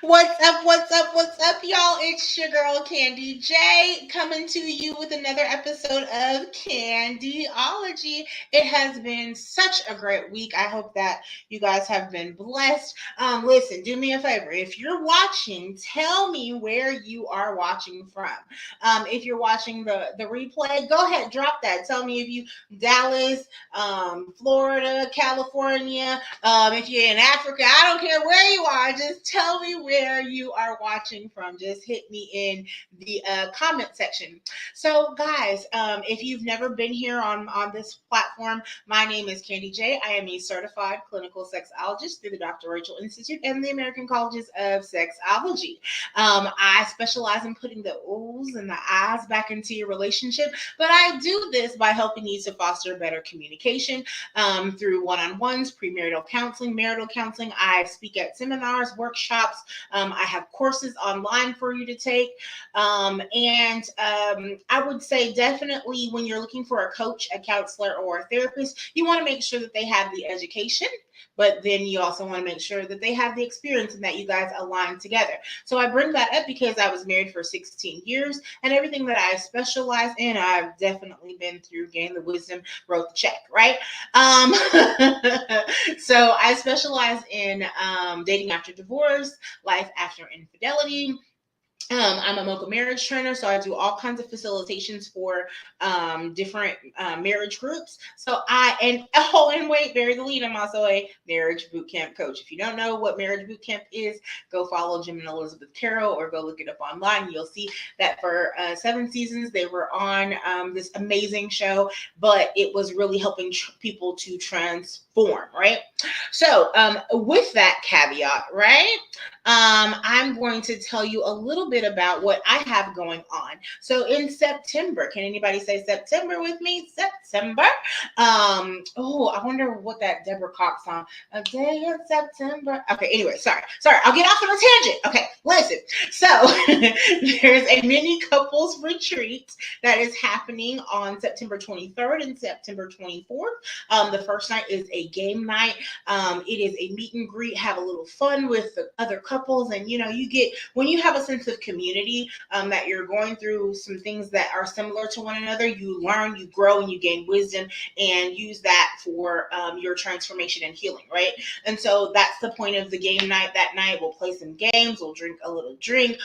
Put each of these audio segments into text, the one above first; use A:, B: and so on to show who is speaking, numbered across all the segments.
A: What's up? What's up? What's up, y'all? It's your girl Candy J coming to you with another episode of Candyology. It has been such a great week. I hope that you guys have been blessed. Listen, do me a favor. If you're watching, tell me where you are watching from. If you're watching the replay, go ahead, drop that. Tell me if you Dallas, Florida, California. If you're in Africa, I don't care where you are. Just tell me where you are watching from. Just hit me in the comment section. So, guys, if you've never been here on this platform, my name is Candy J. I am a certified clinical sexologist through the Dr. Rachel Institute and the American Colleges of Sexology. I specialize in putting the oohs and the ahs back into your relationship, but I do this by helping you to foster better communication through one-on-ones, premarital counseling, marital counseling. I speak at seminars, workshops. I have courses online for you to take. I would say definitely when you're looking for a coach, a counselor, or a therapist, you want to make sure that they have the education, but then you also want to make sure that they have the experience and that you guys align together. So I bring that up because I was married for 16 years and everything that I specialize in, I've definitely been through, gained the wisdom, wrote the check, right? So I specialize in dating after divorce, life after infidelity. I'm a mocha marriage trainer, so I do all kinds of facilitations for different marriage groups. And wait, bury the lead. I'm also a marriage boot camp coach. If you don't know what marriage boot camp is, go follow Jim and Elizabeth Carroll or go look it up online. You'll see that for 7 seasons they were on this amazing show, but it was really helping people to transform, right? So with that caveat, right? I'm going to tell you a little bit about what I have going on. So in September, can anybody say September with me? September. I wonder what that Deborah Cox song, A Day in September. Okay, anyway, sorry. I'll get off on a tangent. Okay, listen. So there's a mini couples retreat that is happening on September 23rd and September 24th. The first night is a game night. It is a meet and greet, have a little fun with the other couples. And, you get, when you have a sense of community, that you're going through some things that are similar to one another, you learn, you grow, and you gain wisdom and use that for your transformation and healing, right? And so that's the point of the game night. That night we'll play some games, we'll drink a little drink,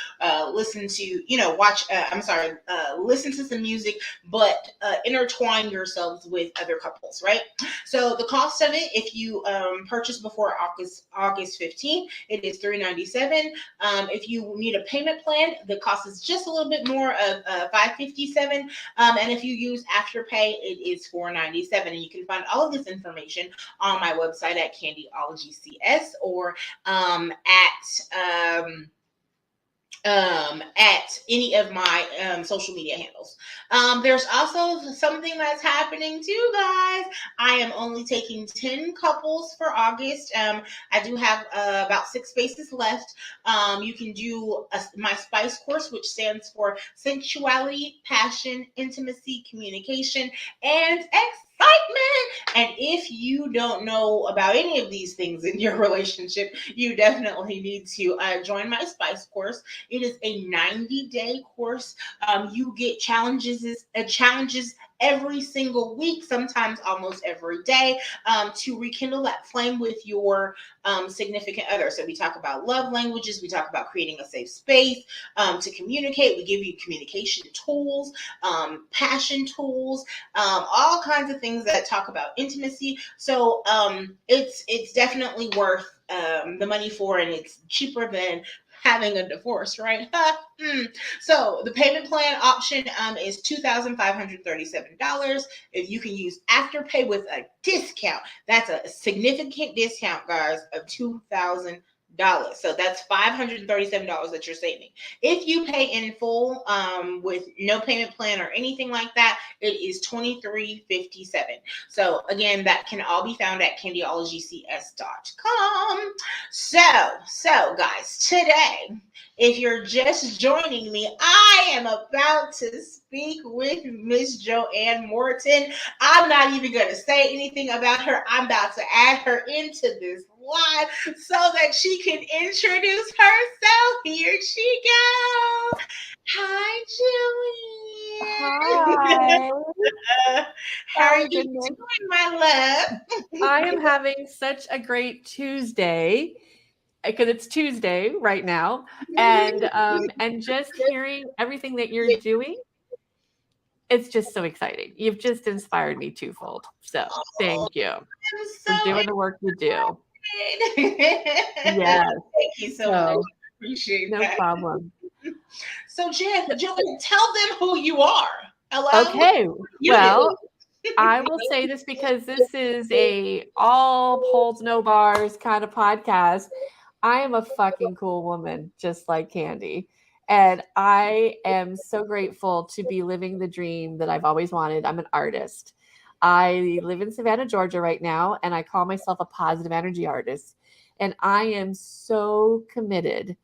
A: listen to, listen to some music, but intertwine yourselves with other couples, right? So the cost of it, if you purchase before August 15th, it is $397. If you need a payment plan, the cost is just a little bit more of $557. And if you use Afterpay, it is $497. And you can find all of this information on my website at candyologycs or at any of my social media handles. There's also something that's happening too, guys. I am only taking 10 couples for August. I do have about 6 spaces left. You can do my SPICE course, which stands for Sensuality, Passion, Intimacy, Communication, and excitement. And if you don't know about any of these things in your relationship, you definitely need to join my SPICE course. It is a 90-day course. You get challenges every single week, sometimes almost every day, to rekindle that flame with your significant other. So we talk about love languages. We talk about creating a safe space to communicate. We give you communication tools, passion tools, all kinds of things that talk about intimacy. So it's definitely worth the money for, and it's cheaper than having a divorce, right? So the payment plan option is $2,537. If you can use Afterpay with a discount, that's a significant discount, guys, of $2,000. So that's $537 that you're saving. If you pay in full with no payment plan or anything like that, it is $23.57. So again, that can all be found at candyologycs.com. So guys, today If you're just joining me, I am about to speak with Miss Joanne Morton. I'm not even going to say anything about her. I'm about to add her into this live so that she can introduce herself. Here she goes. Hi, Joanne.
B: Hi.
A: How are
B: Oh,
A: you
B: goodness.
A: doing, my love?
B: I am having such a great Tuesday because it's Tuesday right now. And just hearing everything that you're doing, it's just so exciting. You've just inspired me twofold. So
A: Oh,
B: thank you
A: I'm
B: for
A: so
B: doing the work you do.
A: excited.
B: Yes.
A: Thank you so much.
B: So
A: Appreciate
B: no
A: that.
B: problem.
A: So, Joanne, tell them who you are. Hello?
B: Okay.
A: You do.
B: Well, I will say this because this is a all holds no bars kind of podcast. I am a fucking cool woman, just like Candy. And I am so grateful to be living the dream that I've always wanted. I'm an artist. I live in Savannah, Georgia right now, and I call myself a positive energy artist. And I am so committed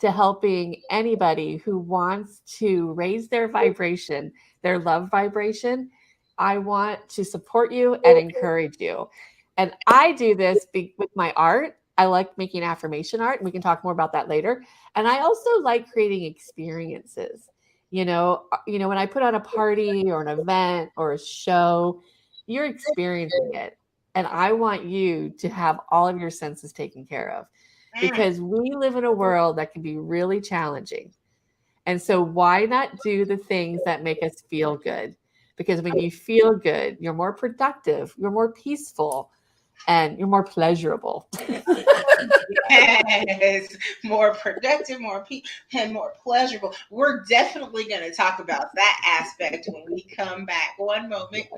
B: to helping anybody who wants to raise their vibration, their love vibration. I want to support you and encourage you. And I do this with my art. I like making affirmation art, and we can talk more about that later. And I also like creating experiences. When I put on a party or an event or a show, you're experiencing it. And I want you to have all of your senses taken care of
A: Mm.
B: because we live in a world that can be really challenging. And so, why not do the things that make us feel good? Because when you feel good, you're more productive, you're more peaceful, and you're more pleasurable.
A: Yes, more productive, and more pleasurable. We're definitely going to talk about that aspect when we come back. One moment.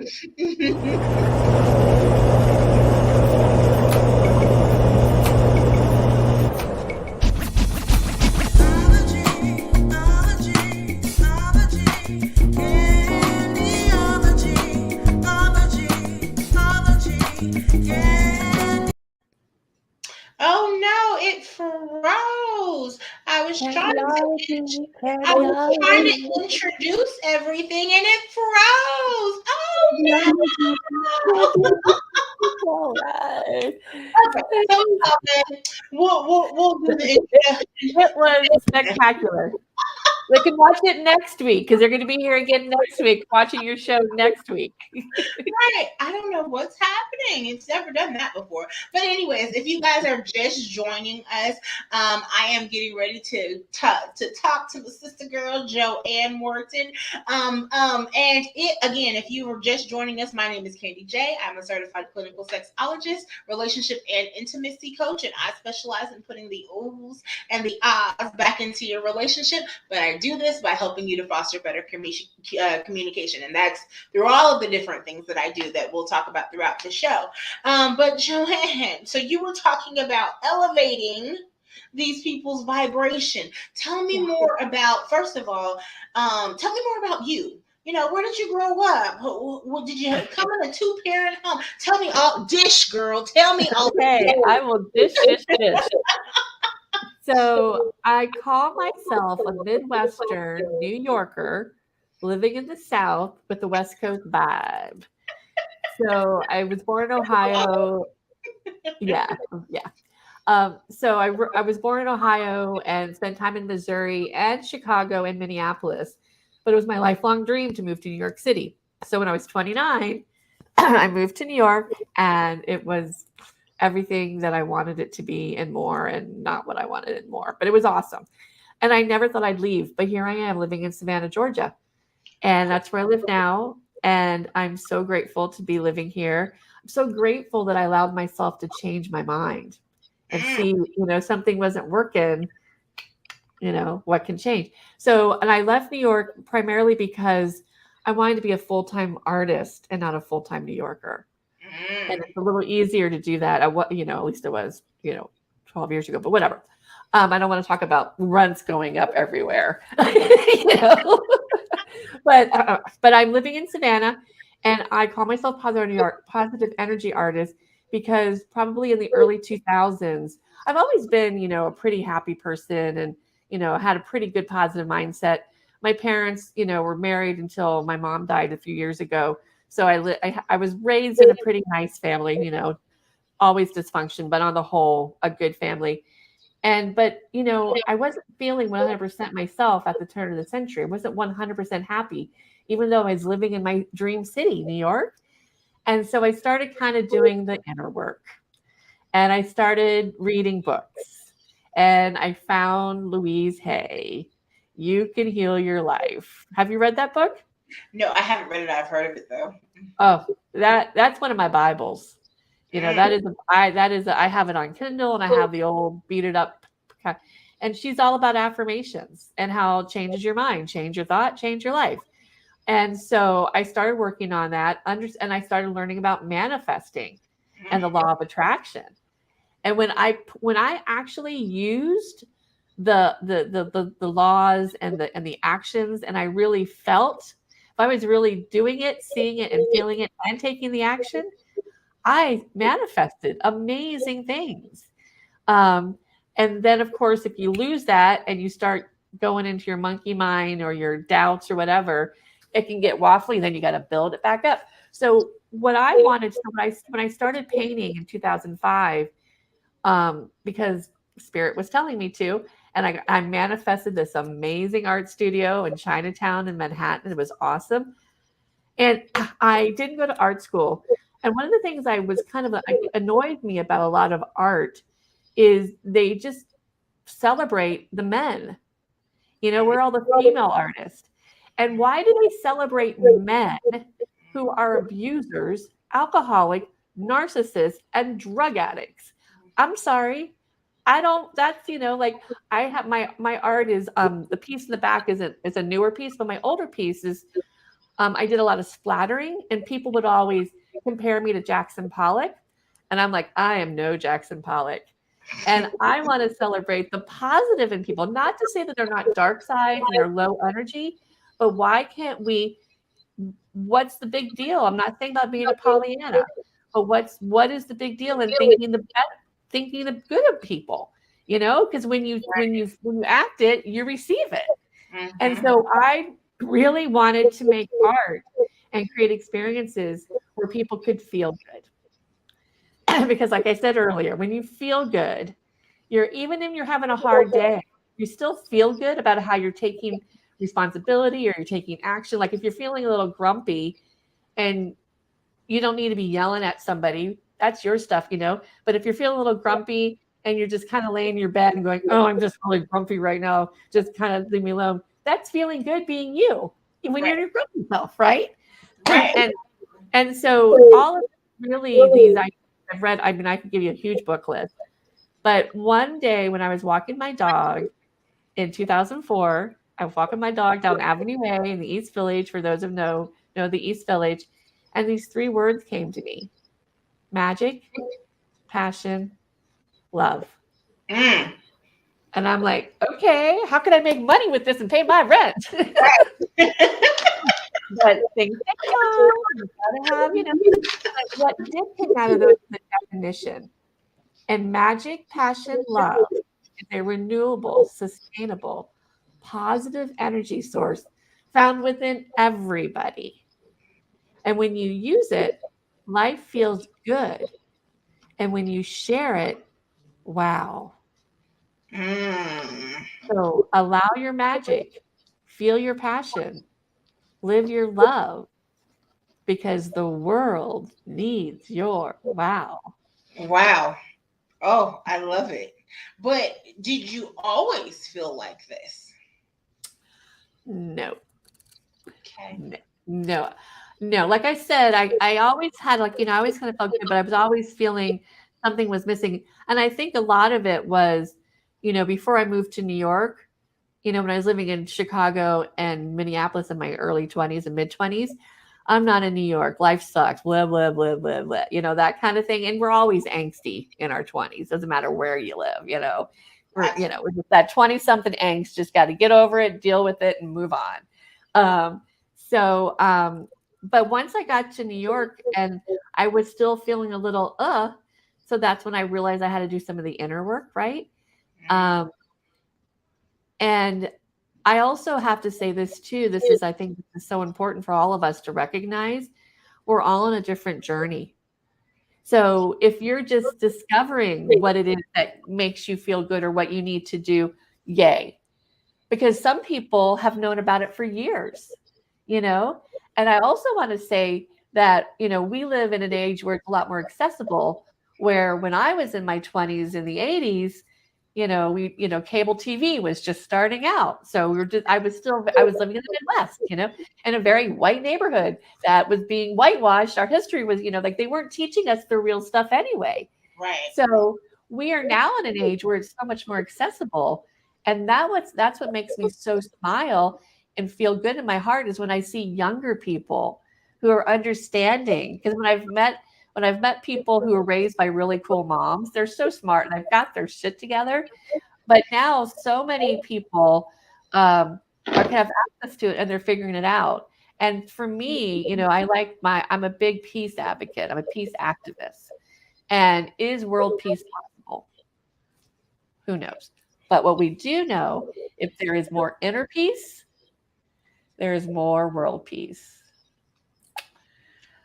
A: Oh no, it froze. I was trying to
B: Candyology,
A: I was trying
B: candyology,
A: to introduce everything and it froze.
B: candyology,
A: Oh no.
B: candyology. All right.
A: Okay, so we'll do the introduction.
B: It was spectacular. They can watch it next week because they're going to be here again next week, watching your show next week.
A: Right. I don't know what's happening. It's never done that before. But anyways, if you guys are just joining us, I am getting ready to talk to the sister girl Joanne Morton. And it again, if you were just joining us, my name is Candy J. I'm a certified clinical sexologist, relationship and intimacy coach, and I specialize in putting the oohs and the ahs back into your relationship. But I do this by helping you to foster better communication, and that's through all of the different things that I do that we'll talk about throughout the show. But Joanne, so you were talking about elevating these people's vibration. Tell me
B: Yeah.
A: more about, first of all, tell me more about you. Where did you grow up? Did you come in a two-parent home? Tell me all, dish girl. Tell me all.
B: Okay, I will dish. So I call myself a Midwestern New Yorker living in the South with the West Coast vibe. So I was born in Ohio. Yeah, yeah. So I was born in Ohio and spent time in Missouri and Chicago and Minneapolis. But it was my lifelong dream to move to New York City. So when I was 29, I moved to New York and it was everything that I wanted it to be and more, and not what I wanted and more. But it was awesome. And I never thought I'd leave. But here I am living in Savannah, Georgia. And that's where I live now. And I'm so grateful to be living here. I'm so grateful that I allowed myself to change my mind and
A: Mm,
B: see, something wasn't working, what can change. So, and I left New York primarily because I wanted to be a full time artist and not a full time New Yorker. And
A: mm.
B: it's a little easier to do that. At least it was, 12 years ago, but whatever. I don't want to talk about rents going up everywhere, you know. but I'm living in Savannah, and I call myself positive energy artist because probably in the early 2000s, I've always been, a pretty happy person, and had a pretty good positive mindset. My parents, were married until my mom died a few years ago. So I was raised in a pretty nice family, always dysfunction, but on the whole, a good family. But I wasn't feeling 100% myself at the turn of the century. I wasn't 100% happy, even though I was living in my dream city, New York. And so I started kind of doing the inner work, and I started reading books, and I found Louise Hay. You Can Heal Your Life. Have you read that book?
A: No, I haven't read it. I've heard of it though.
B: Oh, that's one of my Bibles.
A: Mm.
B: I have it on Kindle, and I have the old beat it up. And she's all about affirmations and how it changes your mind, change your thought, change your life. And so I started working on that, and I started learning about manifesting and the law of attraction. And when I actually used the laws and the actions, and I really felt, if I was really doing it, seeing it and feeling it and taking the action, I manifested amazing things. And then, of course, if you lose that and you start going into your monkey mind or your doubts or whatever, it can get waffly. Then you got to build it back up. So what I wanted, when I started painting in 2005, because Spirit was telling me to, and I manifested this amazing art studio in Chinatown in Manhattan. It was awesome. And I didn't go to art school. And one of the things I was annoyed me about a lot of art is they just celebrate the men. We're all the female artists. And why do they celebrate men who are abusers, alcoholic, narcissists, and drug addicts? I'm sorry. I don't, that's, like I have my art is, the piece in the back is a newer piece, but my older piece is, I did a lot of splattering, and people would always compare me to Jackson Pollock. And I'm like, I am no Jackson Pollock. And I want to celebrate the positive in people, not to say that they're not dark sides and they're low energy, but why can't we? What's the big deal? I'm not saying about being a Pollyanna, but what is the big deal in thinking the good of people? Because when you act it, you receive it.
A: Mm-hmm.
B: And so I really wanted to make art and create experiences where people could feel good. Because like I said earlier, when you feel good, even if you're having a hard day, you still feel good about how you're taking responsibility or you're taking action. Like if you're feeling a little grumpy, and you don't need to be yelling at somebody, that's your stuff, But if you're feeling a little grumpy and you're just kind of laying in your bed and going, oh, I'm just really grumpy right now, just kind of leave me alone. That's feeling good being you when you're your grumpy self, right?
A: Right.
B: And so all of really these I've read, I mean, I could give you a huge book list. But one day when I was walking my dog in 2004, I was walking my dog down Avenue A in the East Village, for those who know the East Village, and these three words came to me: magic, passion, love.
A: Mm.
B: And I'm like, okay, how can I make money with this and pay my rent? But things take time. You gotta have, But what did come out of the definition? And magic, passion, love is a renewable, sustainable, positive energy source found within everybody. And when you use it, life feels good. And when you share it, wow.
A: Mm.
B: So allow your magic, feel your passion, live your love, because the world needs your wow.
A: Wow. Oh, I love it. But did you always feel like this?
B: No,
A: Okay.
B: no. Like I said, I always had, like, I always kind of felt good, but I was always feeling something was missing. And I think a lot of it was, before I moved to New York, when I was living in Chicago and Minneapolis in my early 20s and mid 20s, I'm not in New York. Life sucks. Blah, blah, blah, blah, blah. That kind of thing. And we're always angsty in our 20s. Doesn't matter where you live, We're just that 20 something angst. Just got to get over it, deal with it, and move on. But once I got to New York and I was still feeling a little, so that's when I realized I had to do some of the inner work, right? And I also have to say this too. This is, I think, this is so important for all of us to recognize we're all on a different journey. So if you're just discovering what it is that makes you feel good or what you need to do, yay. Because some people have known about it for years, you know? And I also want to say that, we live in an age where it's a lot more accessible, where when I was in my 20s in the 80s, cable TV was just starting out. So I was living in the Midwest, in a very white neighborhood that was being whitewashed. Our history was, like they weren't teaching us the real stuff anyway.
A: Right.
B: So we are now in an age where it's so much more accessible. And that's what makes me so smile and feel good in my heart is when I see younger people who are understanding. Because when I've met people who are raised by really cool moms, they're so smart and they've got their shit together. But now so many people have access to it and they're figuring it out. And for me, I'm a big peace advocate. I'm a peace activist. And is world peace possible? Who knows? But what we do know, if there is more inner peace, there is more world peace.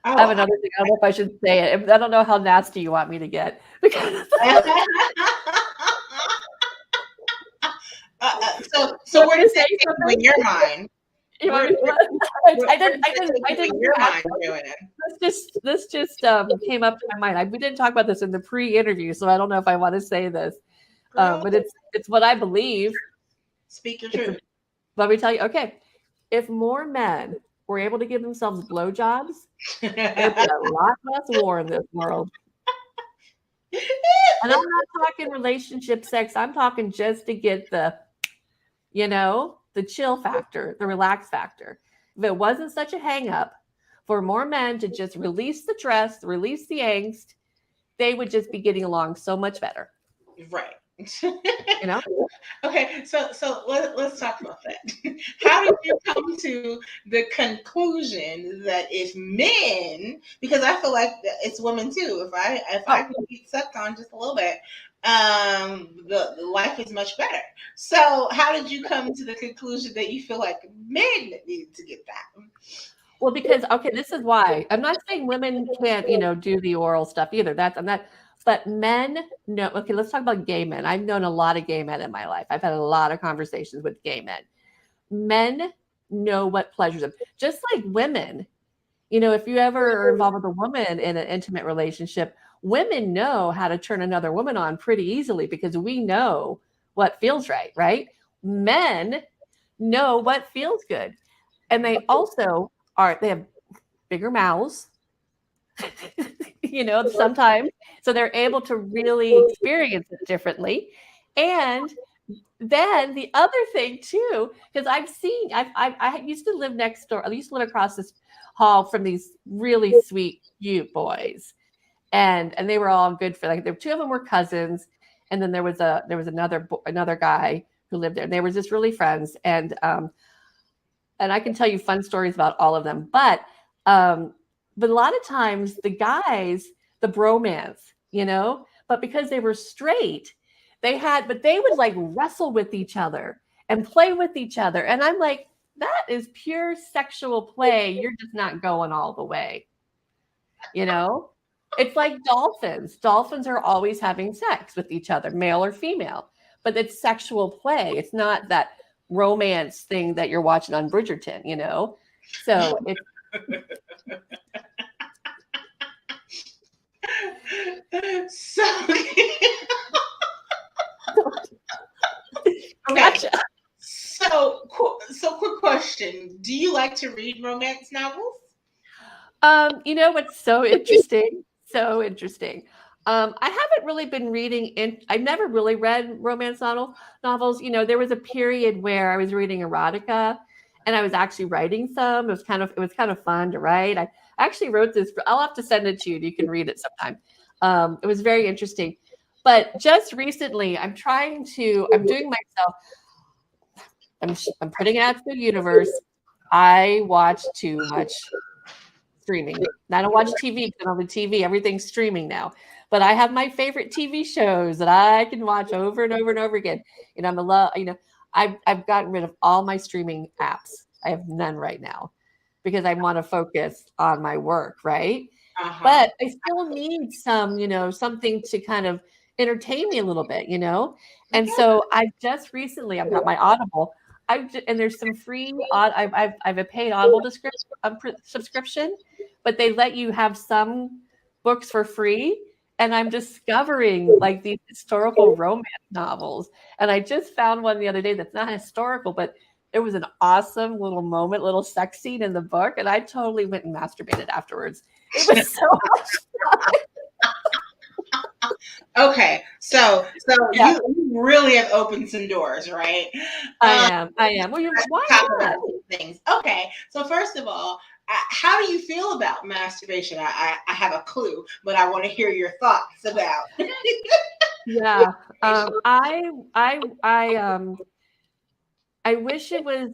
B: I have another thing. I don't know if I should say it. I don't know how nasty you want me to get.
A: So where does that take you in your mind?
B: I didn't. Your mind, Joanne. This just came up to my mind. We didn't talk about this in the pre-interview, so I don't know if I want to say this. But it's what I believe.
A: Speak your truth.
B: Let me tell you. Okay, if more men were able to give themselves blowjobs, there'd be a lot less war in this world. And I'm not talking relationship sex. I'm talking just to get the chill factor, the relax factor. If it wasn't such a hang up for more men to just release the stress, release the angst, they would just be getting along so much better.
A: Right. Okay, so let's talk about that. How did you come to the conclusion that if men, because I feel like it's women too, if I can be sucked on just a little bit, the life is much better. So how did you come to the conclusion that you feel like men need to get that?
B: Well, because this is why I'm not saying women can't, do the oral stuff either. But men know. Okay, let's talk about gay men. I've known a lot of gay men in my life. I've had a lot of conversations with gay men. Men know what pleasures them. Just like women, if you ever are involved with a woman in an intimate relationship, women know how to turn another woman on pretty easily because we know what feels right, right? Men know what feels good. And they also they have bigger mouths. Sometimes. So they're able to really experience it differently. And then the other thing too, because I used to live next door. I used to live across this hall from these really sweet, cute boys. And they were all good for two of them were cousins. And then there was another guy who lived there. And they were just really friends. And I can tell you fun stories about all of them. But a lot of times the guys, the bromance, but because they were straight, they would like wrestle with each other and play with each other. And I'm like, that is pure sexual play. You're just not going all the way. It's like dolphins. Dolphins are always having sex with each other, male or female, but it's sexual play. It's not that romance thing that you're watching on Bridgerton, So it's
A: Okay. So quick question. Do you like to read romance novels?
B: What's so interesting? So interesting. I haven't really been reading I've never really read romance novels. There was a period where I was reading erotica and I was actually writing some. It was kind of fun to write. I actually wrote this. I'll have to send it to you. You can read it sometime. It was very interesting. But just recently, I'm doing myself. I'm putting it out to the universe. I watch too much streaming. I don't watch TV because I don't have TV. Everything's streaming now. But I have my favorite TV shows that I can watch over and over and over again. I've gotten rid of all my streaming apps. I have none right now because I want to focus on my work, right?
A: Uh-huh.
B: But I still need some, something to kind of entertain me a little bit, And
A: Okay.
B: so I just recently I've got my Audible. And there's some free I've a paid Audible subscription, but they let you have some books for free. And I'm discovering like these historical romance novels. And I just found one the other day that's not historical, but it was an awesome little moment, little sex scene in the book. And I totally went and masturbated afterwards. It was so much fun.
A: Okay, so
B: Yeah,
A: you really have opened some doors, right?
B: I
A: Um,
B: am. I am. Well, why
A: Talk about
B: not?
A: some things. Okay, so first of all, how do you feel about masturbation? I have a clue, but I want to hear your thoughts about.
B: Yeah. I wish it was,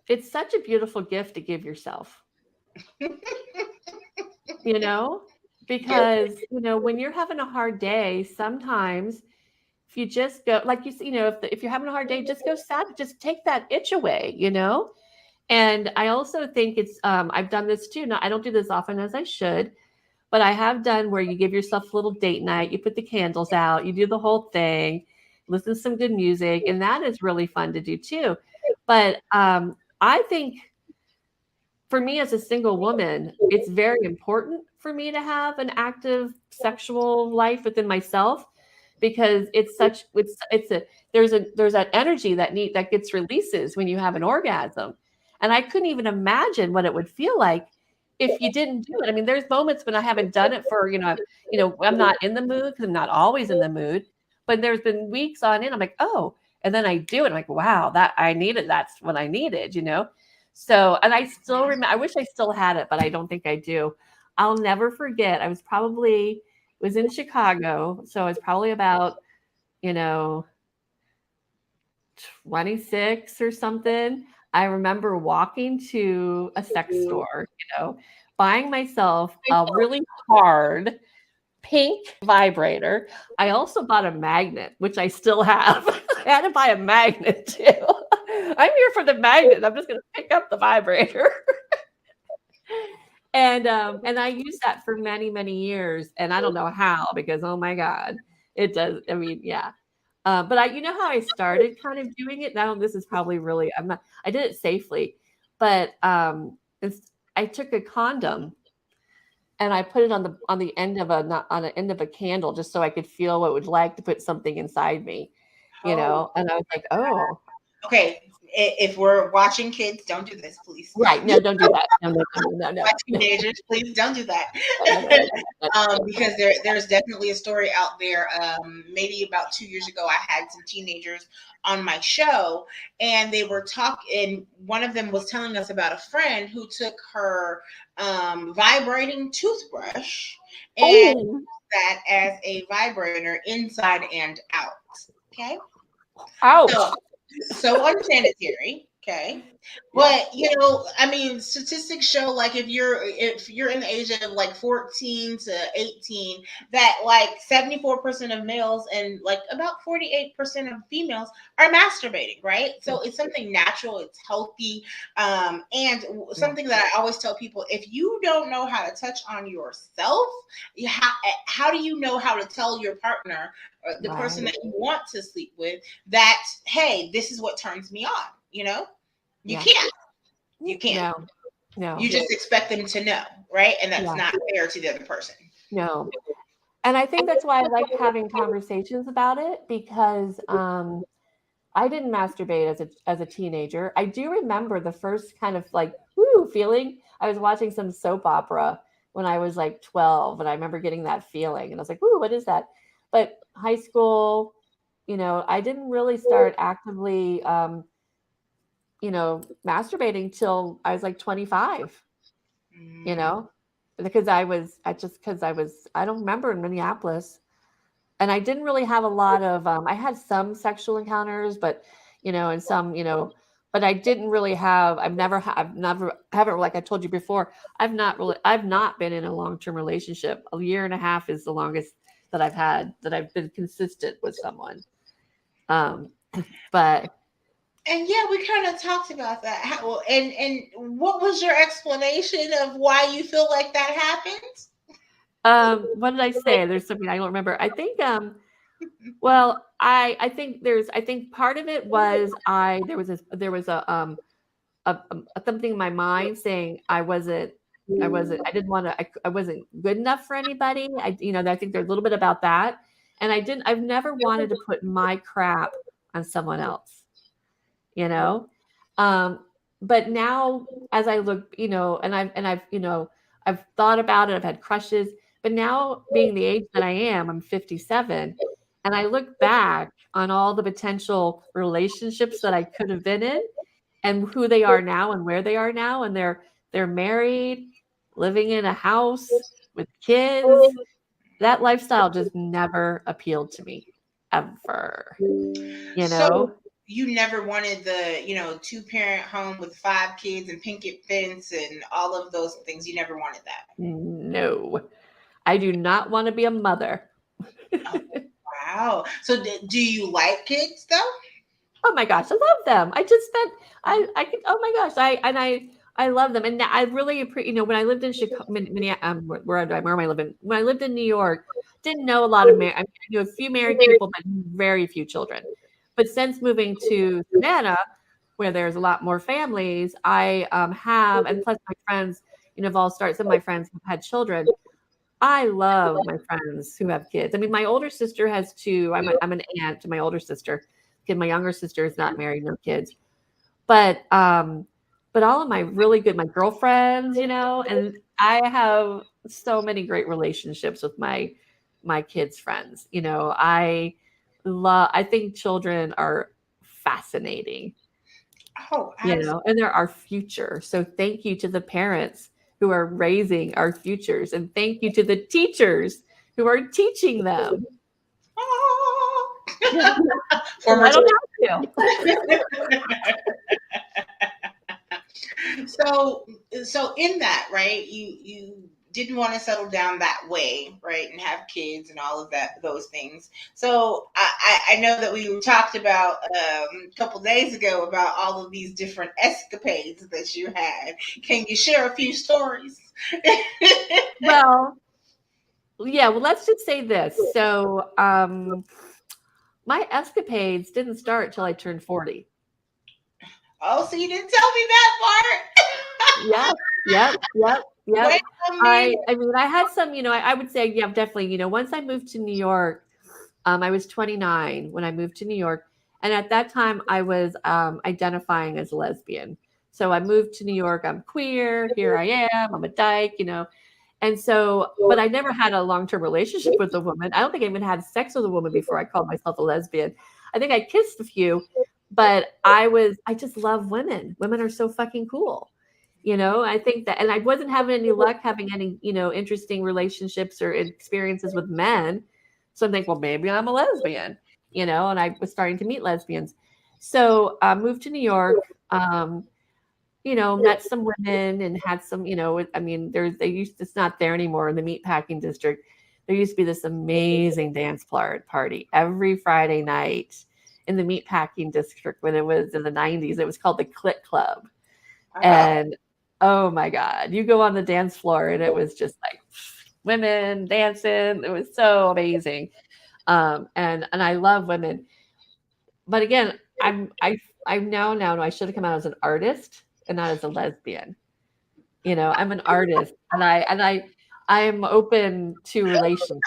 B: it's such a beautiful gift to give yourself, you know,
A: Yes.
B: because, when you're having a hard day, sometimes if you just go, like you see, if you're having a hard day, just go sad, just take that itch away. And I also think I've done this too. Now, I don't do this often as I should, but I have done where you give yourself a little date night, you put the candles out, you do the whole thing, listen to some good music, and that is really fun to do too. But I think for me as a single woman, it's very important for me to have an active sexual life within myself because it's a there's that energy that gets releases when you have an orgasm. And I couldn't even imagine what it would feel like if you didn't do it. I mean, there's moments when I haven't done it for, I'm not in the mood because I'm not always in the mood. But there's been weeks on end, I'm like, oh, and then I do it. I'm like, wow, that I needed, that's what I needed. So, and I still remember, I wish I still had it, but I don't think I do. I'll never forget. Was in Chicago. So I was probably about, you know, 26 or something. I remember walking to a sex store, buying myself a really hard pink vibrator. I also bought a magnet, which I still have. I had to buy a magnet too. I'm here for the magnet. I'm just going to pick up the vibrator. And I used that for many, many years. And I don't know how, because oh my God, it does. I mean, yeah. But how I started kind of doing it. Now this is probably really, I did it safely, but I took a condom and I put it on the end of on the end of a candle just so I could feel what it would like to put something inside me,
A: Oh,
B: and I was like, oh,
A: okay. If we're watching kids, don't do this, please.
B: right. No, don't do that. No, no, no, no, no,
A: My
B: no,
A: teenagers, please don't do that.
B: no, no, no, no, no, no.
A: Because there's definitely a story out there. Maybe about 2 years ago, I had some teenagers on my show, and they were talking. One of them was telling us about a friend who took her vibrating toothbrush and
B: Oh,
A: that as a vibrator inside and out. Okay, so
B: ouch.
A: so unsanitary. Okay.
B: Yeah.
A: But I mean, statistics show like if you're in the age of like 14 to 18, that like 74% of males and like about 48% of females are masturbating, right? So it's something natural, it's healthy. And
B: Yeah.
A: something that I always tell people, if you don't know how to touch on yourself, how do you know how to tell your partner or the person
B: Right.
A: that you want to sleep with that, hey, this is what turns me on, you
B: Yeah.
A: can't. You can't.
B: No,
A: You
B: no.
A: just expect them to know, right? And that's
B: Yeah.
A: not fair to the other person.
B: No. And I think that's why I like having conversations about it because I didn't masturbate as a teenager. I do remember the first kind of like woo feeling. I was watching some soap opera when I was like 12, and I remember getting that feeling, and I was like, "Ooh, what is that?" But high school, I didn't really start actively, masturbating till I was like 25. You
A: Mm,
B: know, because I don't remember in Minneapolis, and I didn't really have a lot of I had some sexual encounters, but and some, but I didn't really have I've never haven't, like I told you before, I've not been in a long-term relationship. A year and a half is the longest that I've had, that I've been consistent with someone. But
A: And yeah, we kind of talked about that. And what was your explanation of why you feel like that happened?
B: what did I say? There's something I don't remember. I think well, I think part of it was there was a something in my mind saying I didn't want to I wasn't good enough for anybody. I think there's a little bit about that. And I've never wanted to put my crap on someone else, you know? Um, but now as I look, I've thought about it, I've had crushes, but now being the age that I am, I'm 57, and I look back on all the potential relationships that I could have been in and who they are now and where they are now, and they're married, living in a house with kids. That lifestyle just never appealed to me ever, you
A: So
B: know?
A: you never wanted the, two-parent home with 5 kids and picket fence and all of those things. You never wanted that.
B: No. I do not want to be a mother.
A: Oh, wow. So do you like kids though?
B: Oh my gosh, I love them. I just spent I could oh my gosh, I love them. And I really appreciate, when I lived in Chicago, where am I living? When I lived in New York, didn't know a lot of I knew a few married people, but very few children. But since moving to Savannah, where there's a lot more families, I have, and plus my friends, have all started. Some of my friends have had children. I love my friends who have kids. I mean, my older sister has two. I'm an aunt to my older sister. My younger sister is not married, no kids. But all of my really good, my girlfriends, and I have so many great relationships with my kids' friends. I think children are fascinating,
A: Oh, absolutely.
B: and they're our future. So thank you to the parents who are raising our futures, and thank you to the teachers who are teaching them. Yeah. And
A: Former
B: I don't have
A: so in that, right, you didn't want to settle down that way, right, and have kids and all of those things. So I know that we talked about a couple days ago about all of these different escapades that you had. Can you share a few stories?
B: well, yeah, well, let's just say this. So, my escapades didn't start till I turned 40.
A: Oh, so you didn't tell me that
B: Yep, yep, yep,
A: part.
B: yep.
A: Wait a minute.
B: I mean, I had some, I would say, yeah, definitely, once I moved to New York, I was 29 when I moved to New York. And at that time, I was identifying as a lesbian. So I moved to New York. I'm queer. Here I am. I'm a dyke. And so, but I never had a long-term relationship with a woman. I don't think I even had sex with a woman before I called myself a lesbian. I think I kissed a few, but I just love women. Women are so fucking cool. I think that, and I wasn't having any luck having any, interesting relationships or experiences with men. So I'm thinking, well, maybe I'm a lesbian, and I was starting to meet lesbians. So I moved to New York. Met some women and had some, I mean, it's not there anymore in the meatpacking district. There used to be this amazing dance party every Friday night in the meatpacking district when it was in the 90s. It was called the Clit Club.
A: Oh,
B: And oh my God, you go on the dance floor and it was just like women dancing. It was so amazing. And I love women. But again, I now know I should have come out as an artist and not as a lesbian. I'm an artist, and I'm open to relationships.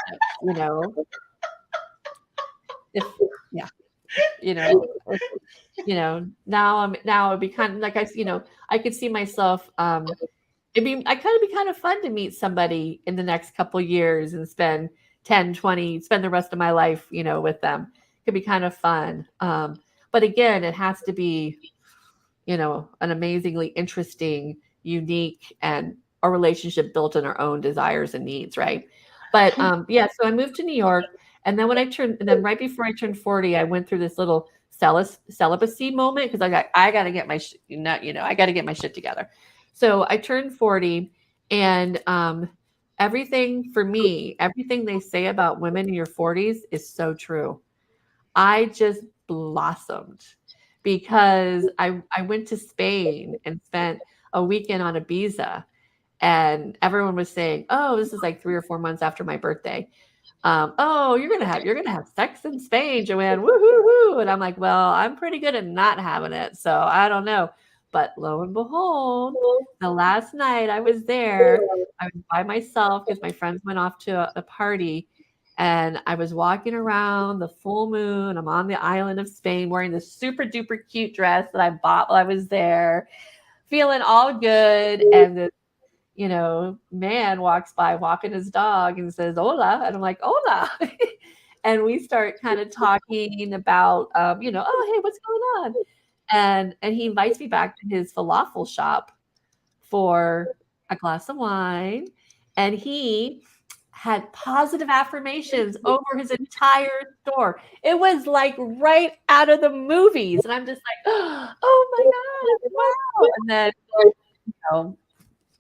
B: If yeah, if, now it'd be kind of like I could see myself. It'd be kind of fun to meet somebody in the next couple years and spend 10, 20, spend the rest of my life, with them. Could be kind of fun. But again, it has to be, an amazingly interesting, unique, and a relationship built on our own desires and needs, right? But yeah, so I moved to New York, and then and then right before I turned 40, I went through this little celibacy moment because I got to get my I got to get my shit together. So I turned 40, and everything for me, everything they say about women in your 40s is so true. I just blossomed because I went to Spain and spent a weekend on Ibiza, and everyone was saying, "Oh, this is like 3 or 4 months after my birthday. Oh, you're gonna have sex in Spain, Joanne. Woo hoo hoo." And I'm like, well, I'm pretty good at not having it, so I don't know. But lo and behold, the last night I was there, I was by myself because my friends went off to a party, and I was walking around the full moon. I'm on the island of Spain wearing this super duper cute dress that I bought while I was there, feeling all good. And man walks by walking his dog and says, "Hola." And I'm like, "Hola." And we start kind of talking about, "Oh, hey, what's going on?" And he invites me back to his falafel shop for a glass of wine. And he had positive affirmations over his entire store. It was like right out of the movies. And I'm just like, "Oh my God, wow." And then, know,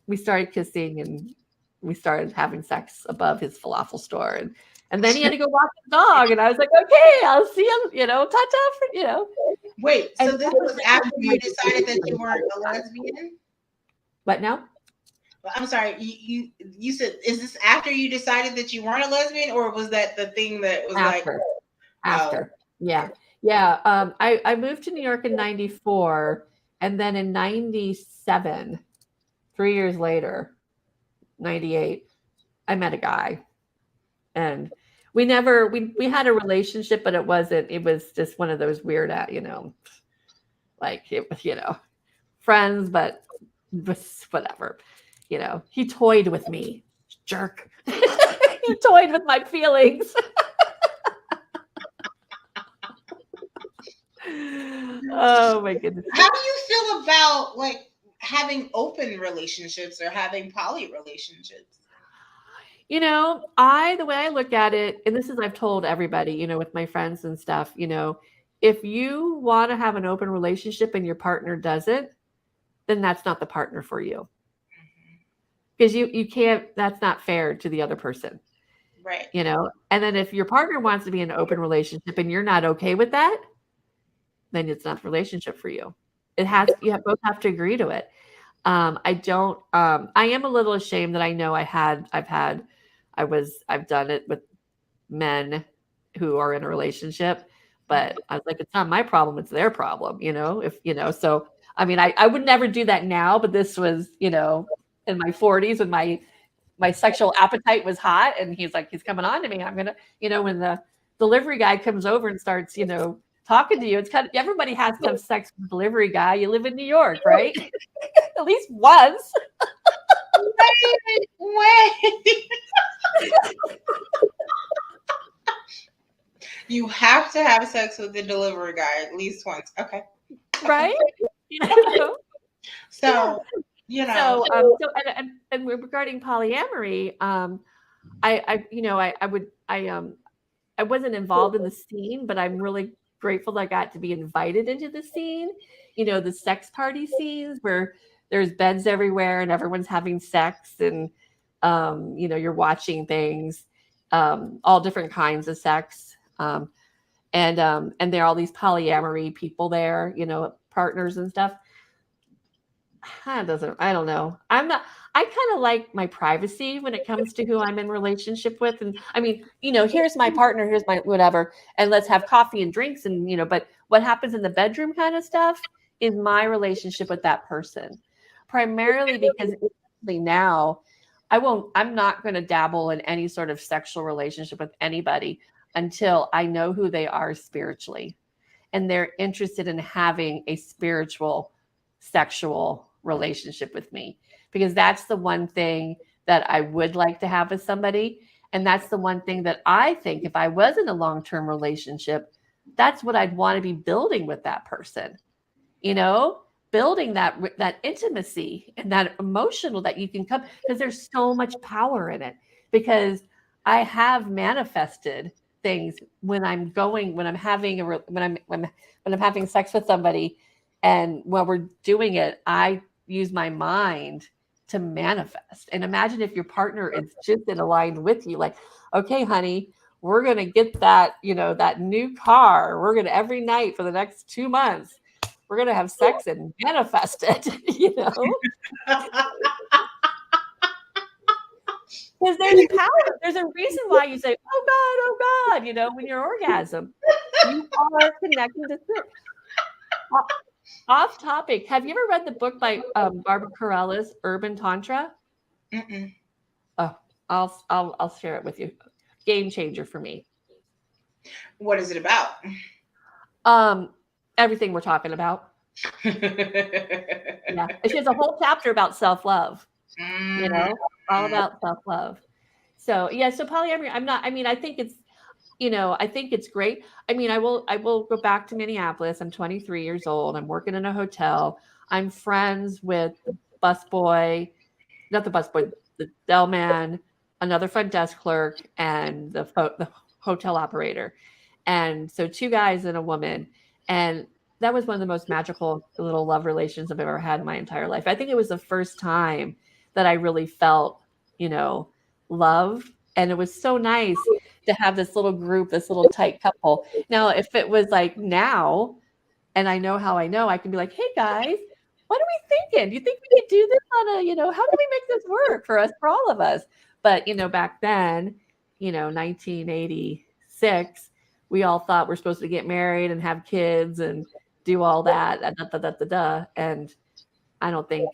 B: we started kissing and we started having sex above his falafel store. And then he had to go walk the dog. And I was like, "Okay, I'll see him, ta-ta for.
A: Wait, so
B: And
A: this was after you decided that you weren't a lesbian?
B: What now?
A: I'm sorry, you said, is this after you decided that you weren't a lesbian, or was that the thing that was
B: After. Yeah. I moved to New York in 94, and then in 97, 3 years later, 98, I met a guy. And we had a relationship, but it was just one of those weird, like it was, friends, but whatever. He toyed with me, jerk. He toyed with my feelings. Oh my goodness.
A: How do you feel about like having open relationships or having poly relationships?
B: The way I look at it, and this is I've told everybody, with my friends and stuff, if you want to have an open relationship and your partner doesn't, then that's not the partner for you. Because you can't, that's not fair to the other person.
A: Right.
B: And then if your partner wants to be in an open relationship and you're not okay with that, then it's not a relationship for you. You both have to agree to it. I am a little ashamed that I know I've done it with men who are in a relationship, but I was like, it's not my problem, it's their problem, so, I mean, I would never do that now, but this was, in my 40s when my sexual appetite was hot, and he's coming on to me. I'm going to, when the delivery guy comes over and starts, talking to you, it's kind of, everybody has to have sex with the delivery guy. You live in New York, right? At least once.
A: Wait. You have to have sex with the delivery guy at least once. Okay.
B: Right?
A: So,
B: and regarding polyamory, I wasn't involved in the scene, but I'm really grateful that I got to be invited into the scene, the sex party scenes where there's beds everywhere and everyone's having sex, and you're watching things, all different kinds of sex, and there are all these polyamory people there, partners and stuff. I don't know. I kind of like my privacy when it comes to who I'm in relationship with. And I mean, here's my partner, here's my whatever, and let's have coffee and drinks. And, but what happens in the bedroom kind of stuff is my relationship with that person, primarily because now I'm not going to dabble in any sort of sexual relationship with anybody until I know who they are spiritually, and they're interested in having a spiritual sexual relationship with me, because that's the one thing that I would like to have with somebody. And that's the one thing that I think if I was in a long-term relationship, that's what I'd want to be building with that person, building that intimacy and that emotional that you can come, because there's so much power in it. Because I have manifested things when I'm having sex with somebody, and while we're doing it, I use my mind to manifest. And imagine if your partner is just in aligned with you, like, okay, honey, we're going to get that, that new car. We're going to every night for the next 2 months, we're going to have sex and manifest it, because there's power. There's a reason why you say, oh God, when you're orgasm, you are connecting to spirit. Off topic. Have you ever read the book by Barbara Carrellas, Urban Tantra?
A: Mm-mm.
B: Oh, I'll share it with you. Game changer for me.
A: What is it about?
B: Everything we're talking about. Yeah. She has a whole chapter about self-love. All about self-love. So yeah, so polyamory, I think it's great. I will go back to Minneapolis. I'm 23 years old. I'm working in a hotel. I'm friends with the busboy, not the busboy, the bellman, another front desk clerk, and the hotel operator. And so 2 guys and a woman. And that was one of the most magical little love relations I've ever had in my entire life. I think it was the first time that I really felt, love. And it was so nice to have this little group, this little tight couple. Now, if it was like now, and I know how I know, I can be like, hey guys, what are we thinking? Do you think we could do this on how can we make this work for us, for all of us? But, back then, 1986, we all thought we're supposed to get married and have kids and do all that. And I don't think,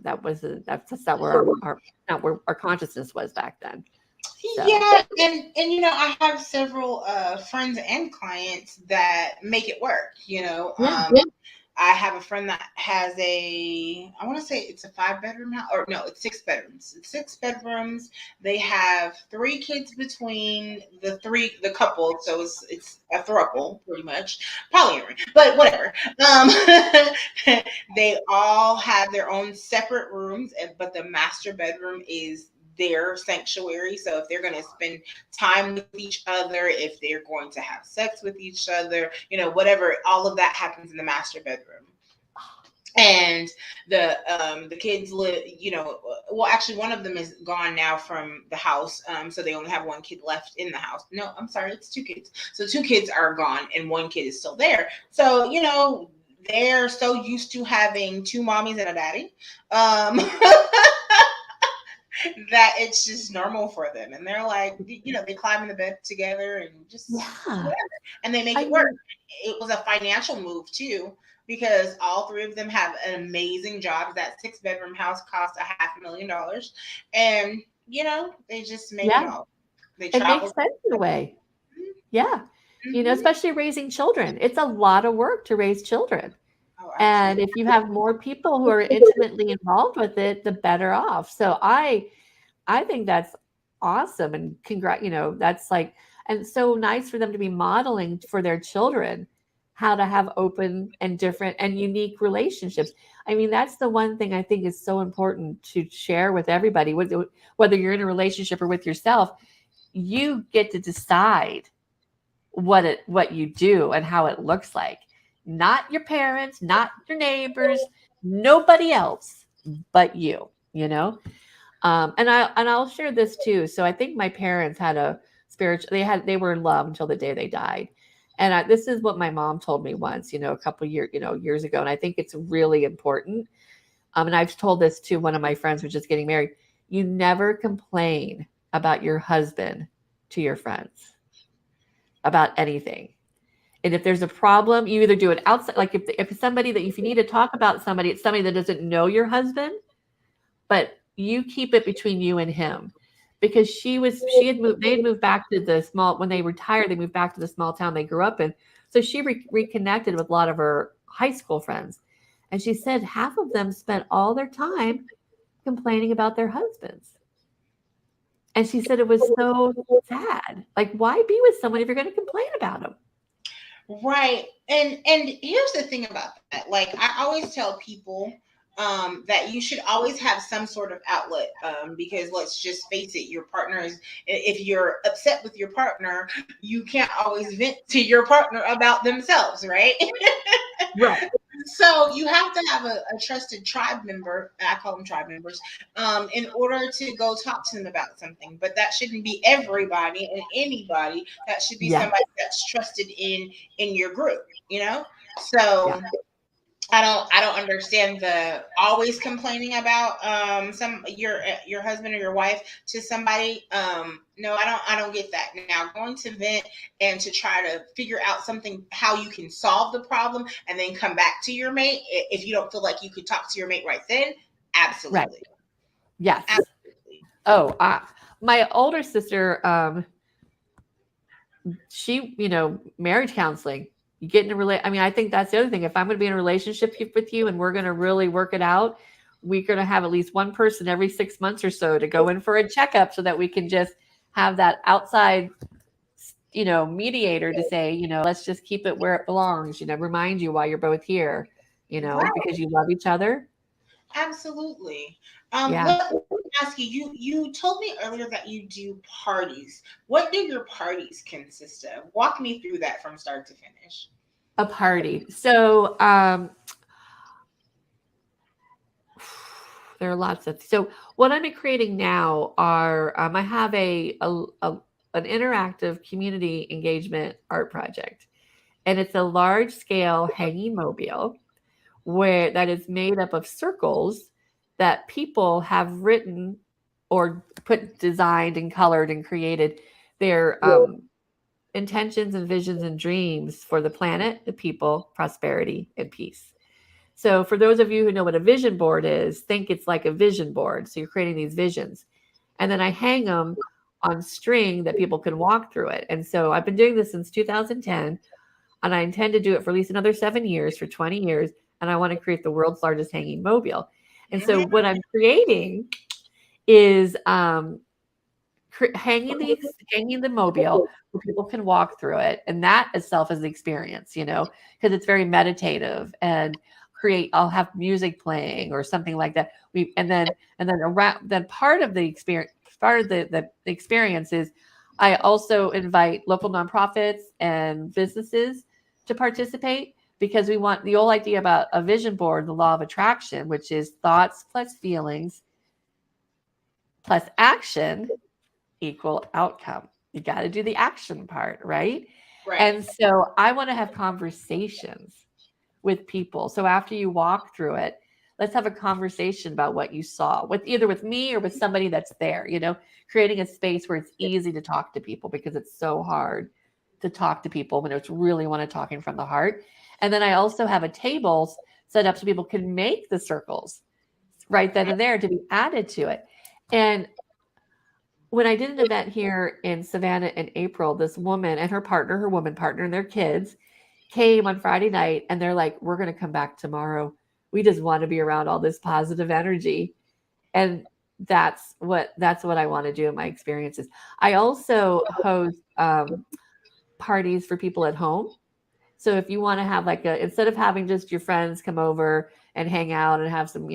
B: that's not where our consciousness was back then. So.
A: Yeah, and I have several friends and clients that make it work. I have a friend that has I want to say it's a 5-bedroom house, or no, it's 6 bedrooms. It's 6 bedrooms. They have 3 kids between the couple, so it's a throuple, pretty much, polyamory, but whatever. They all have their own separate rooms, but the master bedroom is their sanctuary. So if they're going to spend time with each other, if they're going to have sex with each other, whatever, all of that happens in the master bedroom. And the kids live, well, actually one of them is gone now from the house. So they only have 1 kid left in the house. No, I'm sorry, it's 2 kids. So 2 kids are gone and 1 kid is still there. So, they're so used to having 2 mommies and a daddy. That it's just normal for them, and they're like, they climb in the bed together and just whatever, and they make it work. It was a financial move too, because all 3 of them have an amazing job. That 6-bedroom house cost $500,000, and they just make it all. They travel.
B: It makes sense in a way. Yeah, especially raising children. It's a lot of work to raise children. And if you have more people who are intimately involved with it, the better off. So I think that's awesome. And that's like, and so nice for them to be modeling for their children how to have open and different and unique relationships. That's the one thing I think is so important to share with everybody, whether you're in a relationship or with yourself. You get to decide what you do and how it looks like. Not your parents, not your neighbors, nobody else but you, and I'll share this too. So I think my parents had a spiritual, they were in love until the day they died. And this is what my mom told me once, a couple years ago. And I think it's really important. And I've told this to one of my friends who's just getting married. You never complain about your husband to your friends about anything. And if there's a problem, you either do it outside, like if it's somebody that, if you need to talk about somebody, it's somebody that doesn't know your husband, but you keep it between you and him. Because they had moved back to the small, when they retired, they moved back to the small town they grew up in. So she reconnected with a lot of her high school friends. And she said half of them spent all their time complaining about their husbands. And she said it was so sad. Like, why be with someone if you're going to complain about them?
A: Right. And here's the thing about that. Like, I always tell people that you should always have some sort of outlet, because let's just face it, your partner is, if you're upset with your partner, you can't always vent to your partner about themselves, right?
B: Right.
A: So you have to have a trusted tribe member. I call them tribe members, in order to go talk to them about something. But that shouldn't be everybody and anybody. That should be
B: Yeah.
A: somebody that's trusted in your group. You know.
B: Yeah.
A: So I don't understand the always complaining about some your husband or your wife to somebody. No, I don't get that. Now going to vent and to try to figure out something how you can solve the problem and then come back to your mate if you don't feel like you could talk to your mate right then.
B: Right.
A: Absolutely.
B: Yes.
A: Absolutely.
B: Oh, my older sister, she, marriage counseling. You get in a I mean, I think that's the other thing. If I'm going to be in a relationship with you and we're going to really work it out, we're going to have at least one person every 6 months or so to go in for a checkup so that we can just have that outside, mediator to say, let's just keep it where it belongs, remind you why you're both here,
A: Right.
B: because you love each other.
A: Absolutely.
B: Yeah.
A: Let me ask you, you told me earlier that you do parties. What do your parties consist of? Walk me through that from start to finish.
B: A party. So, there are lots of so what I'm creating now are I have an interactive community engagement art project, and it's a large scale hanging mobile where that is made up of circles that people have written or put designed and colored and created their intentions and visions and dreams for the planet, the people, prosperity, and peace. So, for those of you who know what a vision board is, think it's like a vision board. So, you're creating these visions. And then I hang them on string that people can walk through it. And so, I've been doing this since 2010, and I intend to do it for at least another 7 years, for 20 years. And I want to create the world's largest hanging mobile. And so,
A: Mhm.
B: what I'm creating is hanging the mobile where people can walk through it, and that itself is the experience, because it's very meditative and create. I'll have music playing or something like that. And then around then part of the experience is I also invite local nonprofits and businesses to participate because we want the whole idea about a vision board, the law of attraction, which is thoughts plus feelings plus action equal outcome. You got to do the action part, right?
A: Right.
B: And so I want to have conversations with people. So after you walk through it, let's have a conversation about what you saw with either with me or with somebody that's there, creating a space where it's easy to talk to people because it's so hard to talk to people when it's really want to talking from the heart. And then I also have a tables set up so people can make the circles right then and there to be added to it. And when I did an event here in Savannah in April, this woman and her partner, her woman partner, and their kids came on Friday night and they're like, we're going to come back tomorrow. We just want to be around all this positive energy. And that's what I want to do in my experiences. I also host parties for people at home. So if you want to have instead of having just your friends come over and hang out and have some,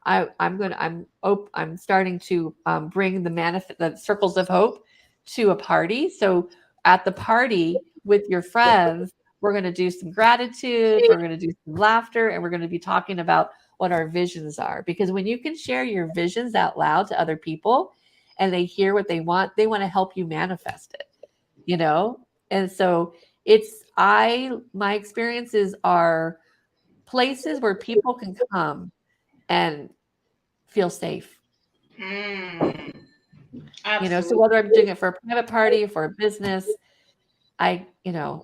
B: I'm starting to bring the circles of hope to a party. So at the party with your friends, we're going to do some gratitude, we're going to do some laughter, and we're going to be talking about what our visions are. Because when you can share your visions out loud to other people and they hear what they want to help you manifest it, you know? And so my experiences are places where people can come and feel safe.
A: Mm,
B: So
A: absolutely.
B: whether I'm doing it for a private party, for a business, or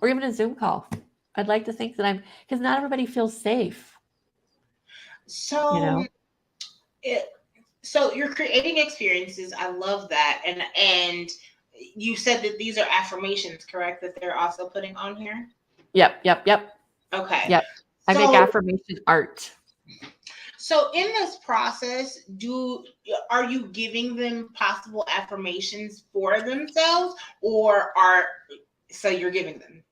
B: even a Zoom call, I'd like to think that because not everybody feels safe, you
A: So
B: know?
A: it, so you're creating experiences. I love that. And you said that these are affirmations, correct? That they're also putting on here.
B: Yep, yep, yep,
A: Okay.
B: yep. I make
A: So
B: affirmation art.
A: So in this process, do are you giving them possible affirmations for themselves, or are so you're giving them?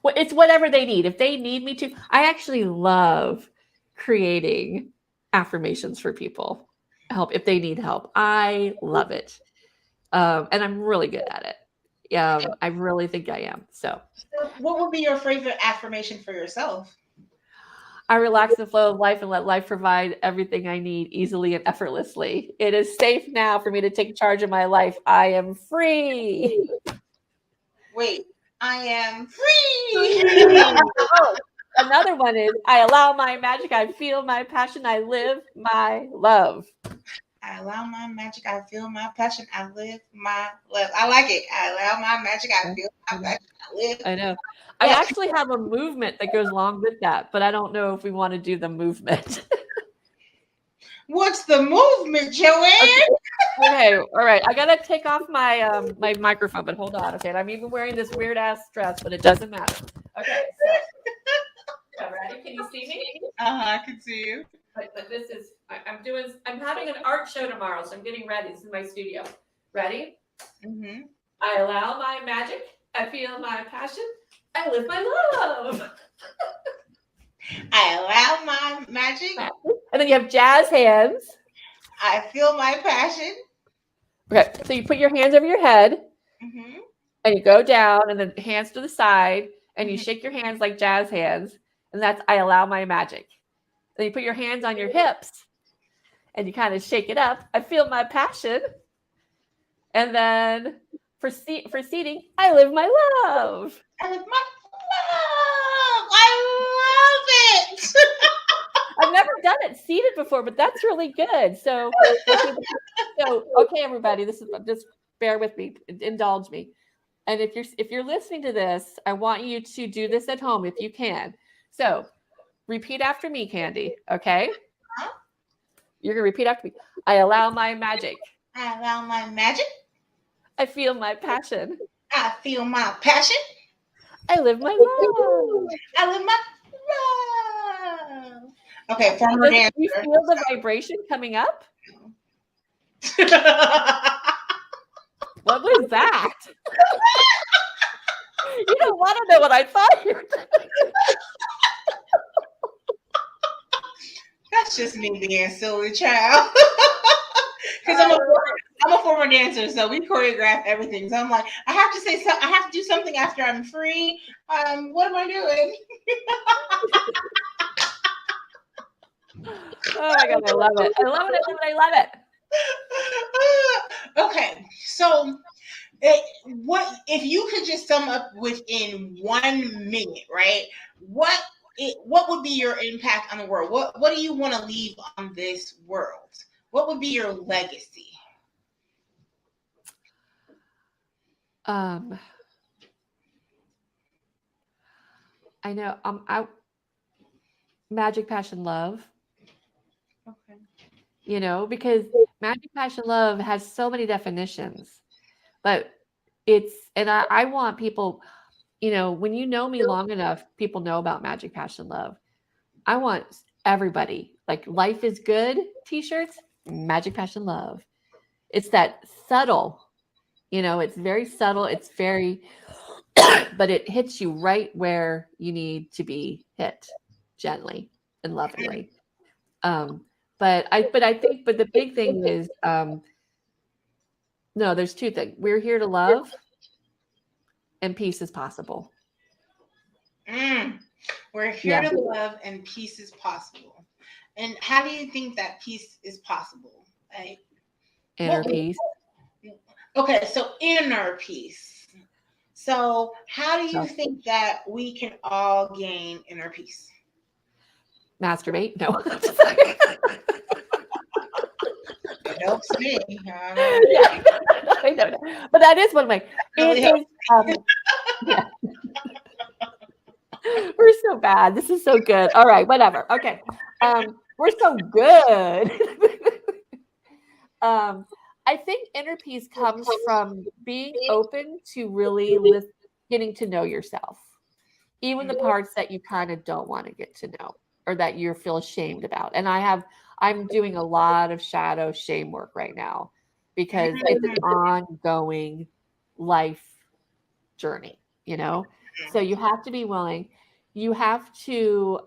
B: Well, it's whatever they need. If they need me to, I actually love creating affirmations for people. Help if they need help. I love it. And I'm really good at it. I really think I am. So
A: So what would be your favorite affirmation for yourself?
B: I relax in the flow of life and let life provide everything I need easily and effortlessly. It is safe now for me to take charge of my life. I am free.
A: Wait, I am free.
B: Free. Oh, another one is I allow my magic. I feel my passion. I live my love.
A: I allow my magic. I feel my passion. I live my life. I like it. I allow my magic. I feel my passion. I live.
B: I know. I
A: What?
B: actually have a movement that goes along with that, but I don't know if we want to do the movement.
A: What's the movement, Joanne?
B: Okay, all right. I gotta take off my microphone, but hold on. Okay, and I'm even wearing this weird ass dress, but it doesn't matter. Okay, so ready? Can you see me?
A: I can see you.
B: But this is I'm having an art show tomorrow, so I'm getting ready. This is my studio. Ready?
A: Mm-hmm.
B: I allow my magic. I feel my passion. I live my love.
A: I allow my magic.
B: And then you have jazz hands.
A: I feel my passion.
B: Okay, so you put your hands over your head,
A: Mm-hmm.
B: and you go down, and then hands to the side, and you
A: Mhm.
B: shake your hands like jazz hands, and that's I allow my magic. Then you put your hands on your hips, and you kind of shake it up. I feel my passion, and then for seating, I live my love.
A: I live my love. I love it.
B: I've never done it seated before, but that's really good. So, okay, everybody, this is just bear with me, indulge me. And if you're listening to this, I want you to do this at home if you can. So, repeat after me, Candy. Okay,
A: Huh?
B: you're gonna repeat after me. I allow my magic.
A: I allow my magic.
B: I feel my passion.
A: I feel my passion.
B: I live my love.
A: I live my love. Okay, former
B: Do you
A: dancer.
B: feel the vibration coming up? What was that? You don't want to know what I thought you were doing.
A: That's just me being silly, child. Because I'm a former dancer, so we choreograph everything. So I'm like, I have to say something. I have to do something after I'm free. What am I doing?
B: Oh my god, I love it! I love it! I love it! I love it!
A: Okay, so what if you could just sum up within 1 minute, right? What would be your impact on the world? What do you want to leave on this world? What would be your legacy?
B: I know. Magic, passion, love.
A: Okay.
B: You know, because magic, passion, love has so many definitions, but I want people. You know, when you know me long enough, people know about magic, passion, love. I want everybody like life is good t-shirts, magic, passion, love. It's that subtle, you know, it's very subtle. It's very, but it hits you right where you need to be hit gently and lovingly. But the big thing is, no, there's two things. We're here to love and peace is possible.
A: We're here to love and peace is possible. And how do you think that peace is possible? Like,
B: Inner peace.
A: Okay, so inner peace. So how do you think that we can all gain inner peace?
B: Masturbate? No.
A: It helps me.
B: Yeah, I know. But that is one of my. Yeah. We're so bad. This is so good. All right, whatever. Okay. We're so good. I think inner peace comes from being open to really getting to know yourself, even the parts that you kind of don't want to get to know or that you feel ashamed about. And I'm doing a lot of shadow shame work right now because it's an ongoing life journey, you know? So you have to be willing. You have to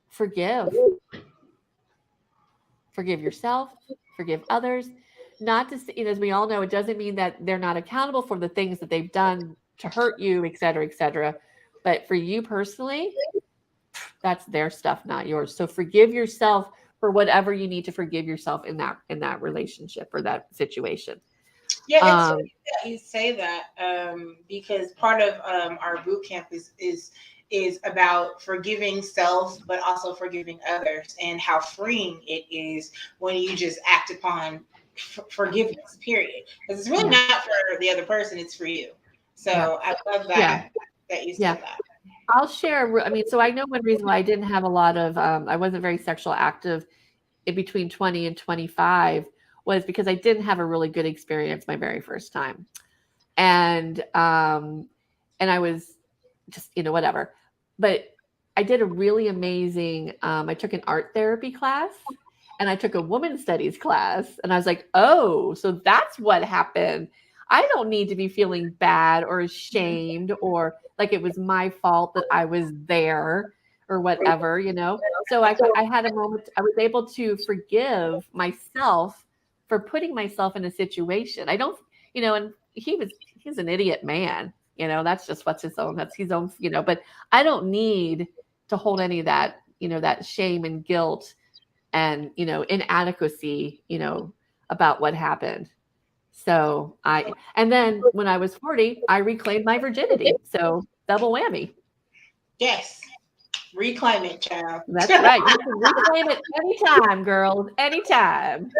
B: forgive yourself, forgive others. Not to say, as we all know, it doesn't mean that they're not accountable for the things that they've done to hurt you, et cetera, et cetera. But for you personally, that's their stuff, not yours. So forgive yourself for whatever you need to forgive yourself in that relationship or that situation.
A: Yeah, it's
B: Um,
A: funny that you say that, because part of our boot camp is about forgiving self, but also forgiving others, and how freeing it is when you just act upon forgiveness. Period. Because it's really
B: yeah,
A: not for the other person; it's for you.
B: yeah,
A: So I love
B: yeah,
A: that you
B: yeah.
A: said that.
B: I'll share. I mean, so I know one reason why I didn't have a lot of, I wasn't very sexual active in between 20 and 25 was because I didn't have a really good experience my very first time. And I was just, whatever. But I did a really amazing, I took an art therapy class and I took a woman studies class, and I was like, oh, so that's what happened. I don't need to be feeling bad or ashamed or like it was my fault that I was there or whatever. So I had a moment, I was able to forgive myself for putting myself in a situation. I don't, and he's an idiot man. That's just that's his own. But I don't need to hold any of that, that shame and guilt and, inadequacy, about what happened. So and then when I was 40, I reclaimed my virginity. So double whammy.
A: Yes, reclaim it, child.
B: That's right. You can reclaim it anytime, girls, anytime,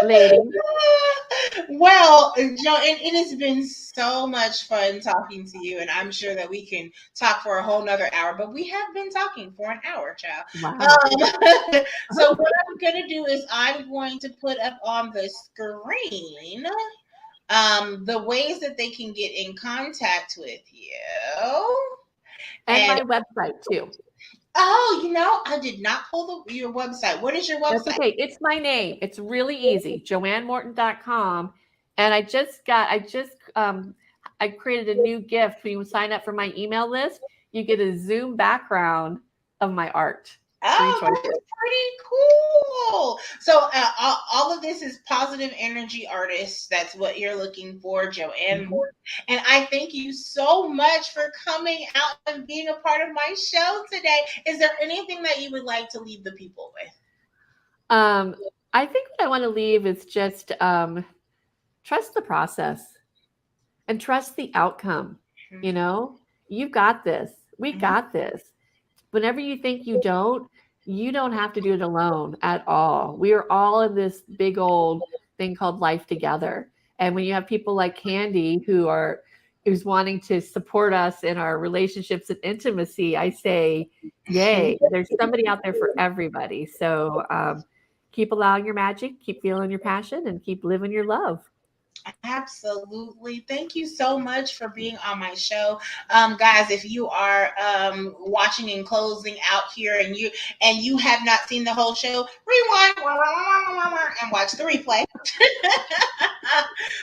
B: ladies.
A: Well, Joe, it has been so much fun talking to you, and I'm sure that we can talk for a whole nother hour, but we have been talking for an hour, child.
B: Wow.
A: So what I'm going to do is I'm going to put up on the screen the ways that they can get in contact with you.
B: And
A: And
B: my website too.
A: oh, I did not pull your website. What is your
B: That's
A: website?
B: okay. It's my name. It's really easy. JoanneMorton.com. And I created a new gift. When you sign up for my email list, you get a Zoom background of my art. 3
A: Oh,
B: choices.
A: that's pretty cool. So all of this is positive energy artists. That's what you're looking for, Joanne
B: Mhm.
A: Morton. And I thank you so much for coming out and being a part of my show today. Is there anything that you would like to leave the people with?
B: Um, I think what I want to leave is just trust the process and trust the outcome. You
A: Mhm.
B: know, you got this. We
A: Mhm.
B: got this. Whenever you don't have to do it alone at all. We are all in this big old thing called life together. And when you have people like Candy who's wanting to support us in our relationships and intimacy, I say, yay, there's somebody out there for everybody. So keep allowing your magic, keep feeling your passion, and keep living your love.
A: Absolutely. Thank you so much for being on my show. Guys, if you are watching and closing out here and you have not seen the whole show, rewind and watch the replay.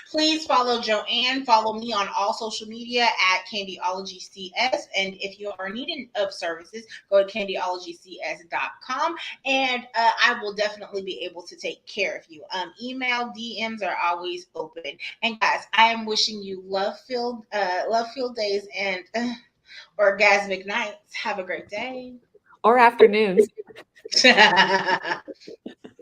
A: Please follow Joanne. Follow me on all social media at candyologycs. And if you are needing of services, go to candyologycs.com, and I will definitely be able to take care of you. Email DMs are always open. And guys, I am wishing you love filled days and orgasmic nights. Have a great day.
B: Or afternoons.